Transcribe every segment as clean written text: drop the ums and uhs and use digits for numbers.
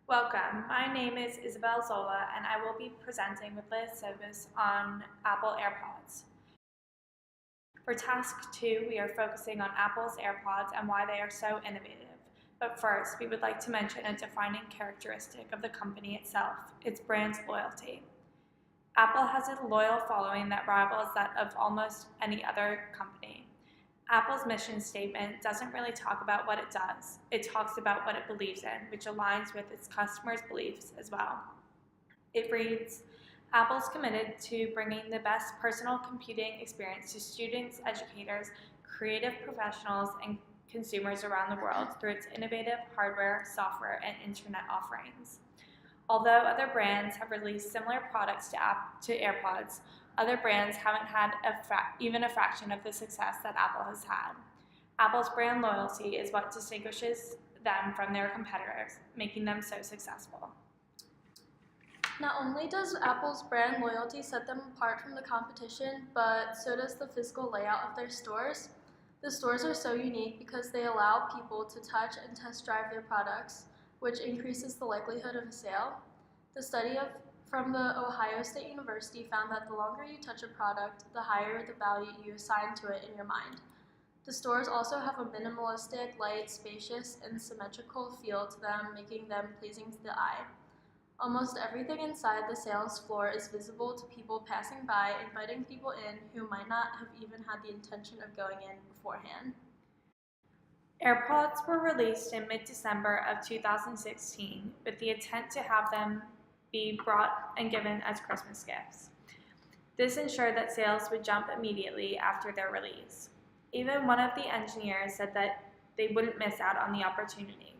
Welcome. My name is Isabel Zola, and I will be presenting with Liz Sobis on Apple Airpods. For task 2, we are focusing on Apple's Airpods and why they are so innovative. But first, we would like to mention a defining characteristic of the company itself, its brand loyalty. Apple has a loyal following that rivals that of almost any other company. Apple's mission statement doesn't really talk about what it does. It talks about what it believes in, which aligns with its customers' beliefs as well. It reads, Apple's committed to bringing the best personal computing experience to students, educators, creative professionals, and consumers around the world through its innovative hardware, software, and internet offerings. Although other brands have released similar products to AirPods, other brands haven't had even a fraction of the success that Apple has had. Apple's brand loyalty is what distinguishes them from their competitors, making them so successful. Not only does Apple's brand loyalty set them apart from the competition, but so does the physical layout of their stores. The stores are so unique because they allow people to touch and test drive their products, which increases the likelihood of a sale. The study from the Ohio State University found that the longer you touch a product, the higher the value you assign to it in your mind. The stores also have a minimalistic, light, spacious, and symmetrical feel to them, making them pleasing to the eye. Almost everything inside the sales floor is visible to people passing by, inviting people in who might not have even had the intention of going in beforehand. AirPods were released in mid-December of 2016 with the intent to have them be brought and given as Christmas gifts. This ensured that sales would jump immediately after their release. Even one of the engineers said that they wouldn't miss out on the opportunity.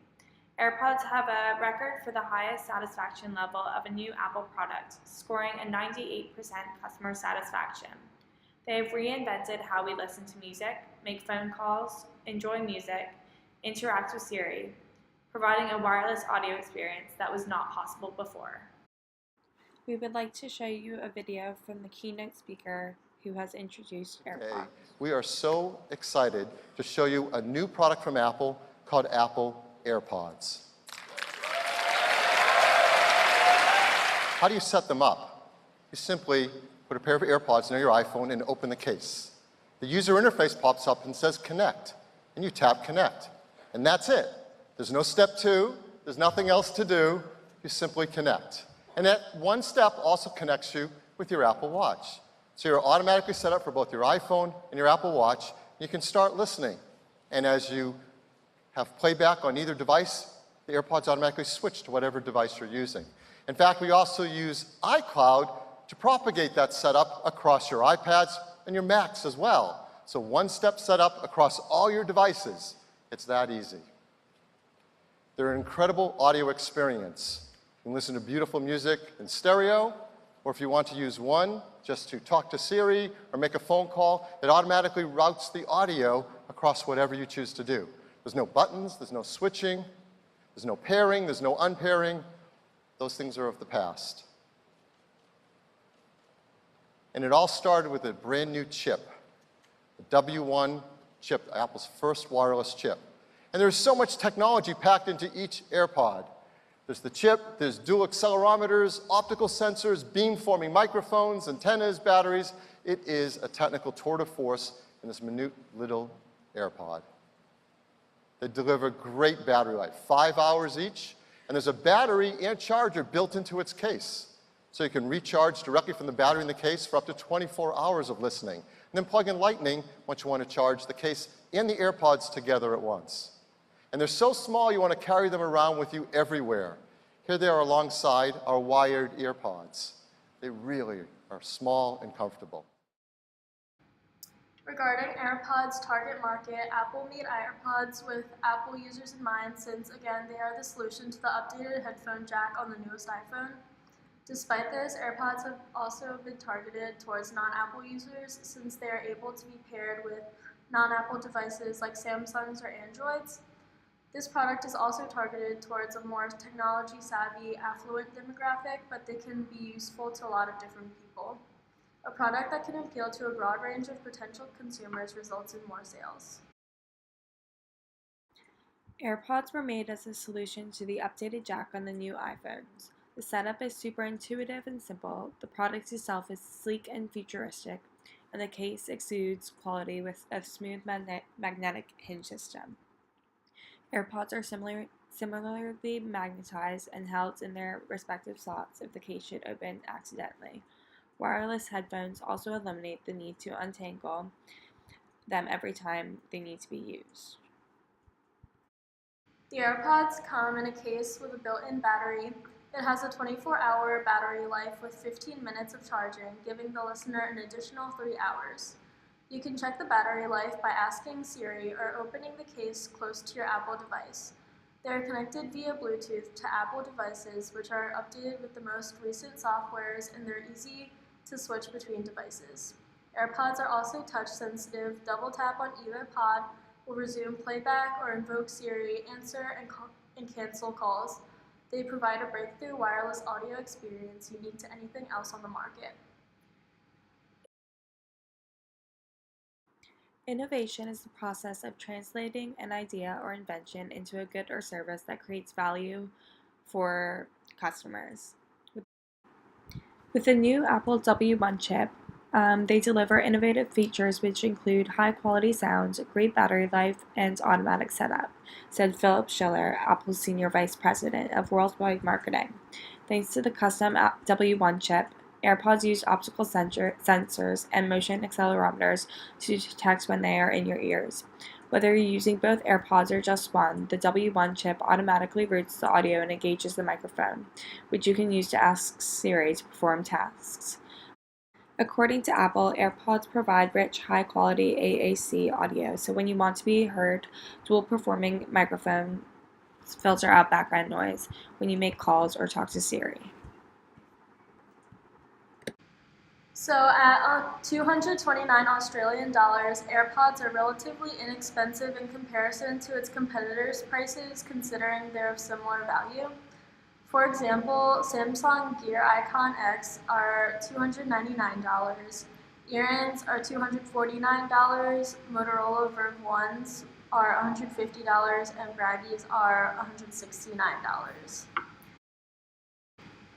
AirPods have a record for the highest satisfaction level of a new Apple product, scoring a 98% customer satisfaction. They have reinvented how we listen to music, make phone calls, enjoy music, interact with Siri, providing a wireless audio experience that was not possible before. We would like to show you a video from the keynote speaker who has introduced AirPods. We are so excited to show you a new product from Apple called Apple Airpods. How do you set them up? You simply put a pair of AirPods near your iPhone and open the case. The user interface pops up and says connect, and you tap connect. And that's it. There's no step 2, there's nothing else to do, you simply connect. And that one step also connects you with your Apple Watch. So you're automatically set up for both your iPhone and your Apple Watch. You can start listening. And as you have playback on either device, the AirPods automatically switch to whatever device you're using. In fact, we also use iCloud to propagate that setup across your iPads and your Macs as well. So one-step setup across all your devices. It's that easy. They're an incredible audio experience. You can listen to beautiful music in stereo, or if you want to use one just to talk to Siri or make a phone call, it automatically routes the audio across whatever you choose to do. There's no buttons, there's no switching, there's no pairing, there's no unpairing. Those things are of the past. And it all started with a brand new chip, the W1 chip, Apple's first wireless chip. And there's so much technology packed into each AirPod. There's the chip, there's dual accelerometers, optical sensors, beamforming microphones, antennas, batteries. It is a technical tour de force in this minute little AirPod. They deliver great battery life, 5 hours each, and there's a battery and charger built into its case. So you can recharge directly from the battery in the case for up to 24 hours of listening. And then plug in Lightning once you want to charge the case and the AirPods together at once. And they're so small you want to carry them around with you everywhere. Here they are alongside our wired AirPods. They really are small and comfortable. Regarding AirPods' target market, Apple made AirPods with Apple users in mind since, again, they are the solution to the updated headphone jack on the newest iPhone. Despite this, AirPods have also been targeted towards non-Apple users since they are able to be paired with non-Apple devices like Samsungs or Androids. This product is also targeted towards a more technology-savvy, affluent demographic, but they can be useful to a lot of different people. A product that can appeal to a broad range of potential consumers results in more sales. AirPods were made as a solution to the updated jack on the new iPhones. The setup is super intuitive and simple, the product itself is sleek and futuristic, and the case exudes quality with a smooth magnetic hinge system. AirPods are similarly magnetized and held in their respective slots if the case should open accidentally. Wireless headphones also eliminate the need to untangle them every time they need to be used. The AirPods come in a case with a built-in battery. It has a 24-hour battery life with 15 minutes of charging, giving the listener an additional 3 hours. You can check the battery life by asking Siri or opening the case close to your Apple device. They are connected via Bluetooth to Apple devices, which are updated with the most recent softwares, and they're easy to switch between devices. AirPods are also touch-sensitive. Double tap on either pod will resume playback or invoke Siri, answer and cancel calls. They provide a breakthrough wireless audio experience unique to anything else on the market. Innovation is the process of translating an idea or invention into a good or service that creates value for customers. With the new Apple W1 chip, they deliver innovative features which include high-quality sound, great battery life, and automatic setup, said Philip Schiller, Apple's Senior Vice President of Worldwide Marketing. Thanks to the custom W1 chip, AirPods use optical sensors and motion accelerometers to detect when they are in your ears. Whether you're using both AirPods or just one, the W1 chip automatically routes the audio and engages the microphone, which you can use to ask Siri to perform tasks. According to Apple, AirPods provide rich, high-quality AAC audio, so when you want to be heard, dual-performing microphones filter out background noise when you make calls or talk to Siri. So at $229 Australian dollars, AirPods are relatively inexpensive in comparison to its competitors' prices, considering they're of similar value. For example, Samsung Gear Icon X are $299, Earins are $249, Motorola Verve 1s are $150, and Braggies are $169.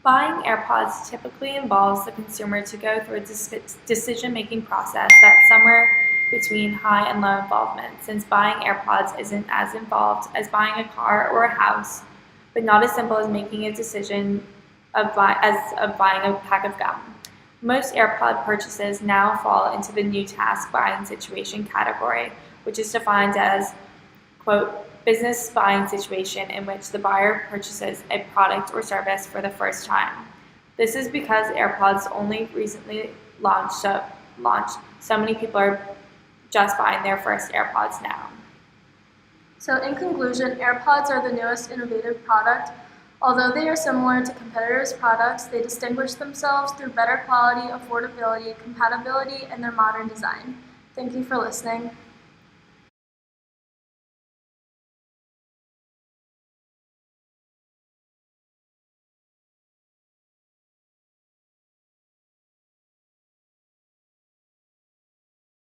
Buying AirPods typically involves the consumer to go through a decision-making process that's somewhere between high and low involvement, since buying AirPods isn't as involved as buying a car or a house, but not as simple as making a decision of buying a pack of gum. Most AirPod purchases now fall into the new task buying situation category, which is defined as, quote, business buying situation in which the buyer purchases a product or service for the first time. This is because AirPods only recently launched, so many people are just buying their first AirPods now. So in conclusion, AirPods are the newest innovative product. Although they are similar to competitors' products, they distinguish themselves through better quality, affordability, compatibility, and their modern design. Thank you for listening.